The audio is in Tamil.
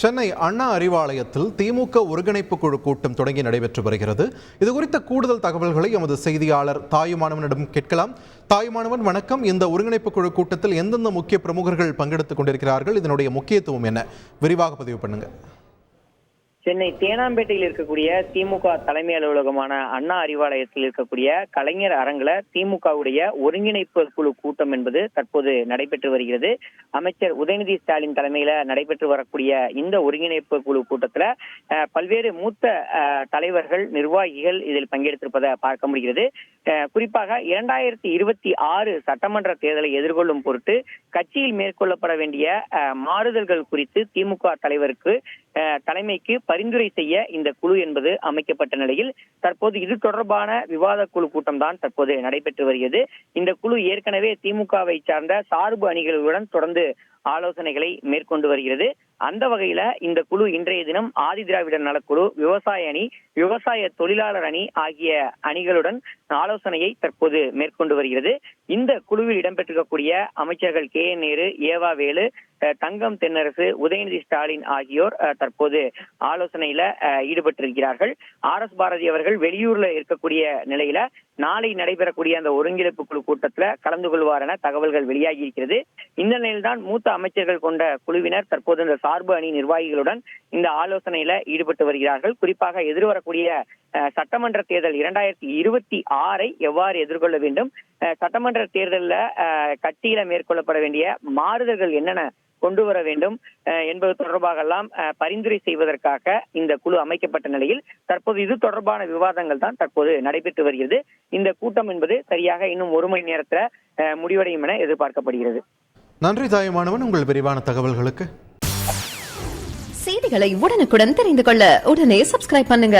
சென்னை அண்ணா அறிவாலயத்தில் திமுக ஒருங்கிணைப்பு குழு கூட்டம் தொடங்கி நடைபெற்று வருகிறது. இது குறித்த கூடுதல் தகவல்களை எமது செய்தியாளர் தாயுமானவனிடம் கேட்கலாம். தாயுமானவன், வணக்கம். இந்த ஒருங்கிணைப்பு குழு கூட்டத்தில் எந்தெந்த முக்கிய பிரமுகர்கள் பங்கெடுத்துக் கொண்டிருக்கிறார்கள்? இதனுடைய முக்கியத்துவம் என்ன? விரிவாக பதிவு பண்ணுங்க. சென்னை தேனாம்பேட்டையில் இருக்கக்கூடிய திமுக தலைமை அலுவலகமான அண்ணா அறிவாலயத்தில் இருக்கக்கூடிய கலைஞர் அரங்கில திமுகவுடைய ஒருங்கிணைப்பு குழு கூட்டம் என்பது தற்போது நடைபெற்று வருகிறது. அமைச்சர் உதயநிதி ஸ்டாலின் தலைமையில நடைபெற்று வரக்கூடிய இந்த ஒருங்கிணைப்பு குழு கூட்டத்துல பல்வேறு மூத்த தலைவர்கள், நிர்வாகிகள் இதில் பங்கெடுத்திருப்பதை பார்க்க முடிகிறது. குறிப்பாக 2026 சட்டமன்ற தேர்தலை எதிர்கொள்ளும் பொருட்டு கட்சியில் மேற்கொள்ளப்பட வேண்டிய மாறுதல்கள் குறித்து திமுக தலைமைக்கு பரிந்துரை செய்ய இந்த குழு என்பது அமைக்கப்பட்ட நிலையில் தற்போது இது தொடர்பான விவாத குழு கூட்டம் தான் தற்போது நடைபெற்று வருகிறது. இந்த குழு ஏற்கனவே திமுகவை சார்ந்த சார்பு அணிகளுடன் தொடர்ந்து ஆலோசனைகளை மேற்கொண்டு வருகிறது. அந்த வகையில இந்த குழு இன்றைய தினம் ஆதி திராவிடர் நலக்குழு, விவசாய அணி, விவசாய தொழிலாளர் அணி ஆகிய அணிகளுடன் ஆலோசனையை தற்போது மேற்கொண்டு வருகிறது. இந்த குழுவில் இடம்பெற்றிருக்கக்கூடிய அமைச்சர்கள் KN நேரு, ஏவா வேலு, தங்கம் தென்னரசு, உதயநிதி ஸ்டாலின் ஆகியோர் தற்போது ஆலோசனையில ஈடுபட்டிருக்கிறார்கள். RS பாரதி அவர்கள் வெளியூர்ல இருக்கக்கூடிய நிலையில நாளை நடைபெறக்கூடிய அந்த ஒருங்கிணைப்பு குழு கூட்டத்துல கலந்து கொள்வார் என தகவல்கள் வெளியாகி இருக்கிறது. இந்த நிலையில்தான் மூத்த அமைச்சர்கள் கொண்ட குழுவினர் தற்போது இந்த சார்பு அணி நிர்வாகிகளுடன் இந்த ஆலோசனையில ஈடுபட்டு வருகிறார்கள். குறிப்பாக எதிர்வரக்கூடிய சட்டமன்ற தேர்தல் 2026 எவ்வாறு எதிர்கொள்ள வேண்டும், சட்டமன்ற தேர்தலில் கட்சியில மேற்கொள்ளப்பட வேண்டிய மாறுதல்கள் என்னென்ன கொண்டு வர வேண்டும் என்பது தொடர்பாக எல்லாம் பரிந்துரை செய்வதற்காக இந்த குழு அமைக்கப்பட்ட நிலையில் தற்போது இது தொடர்பான விவாதங்கள் தான் தற்போது நடைபெற்று வருகிறது. இந்த கூட்டம் என்பது சரியாக இன்னும் 1 மணி நேரத்துல முடிவடையும் என எதிர்பார்க்கப்படுகிறது. நன்றி தாயுமானவன், உங்கள் விரிவான தகவல்களுக்கு. செய்திகளை உடனுக்குடன் தெரிந்து கொள்ள உடனே சப்ஸ்கிரைப் பண்ணுங்க.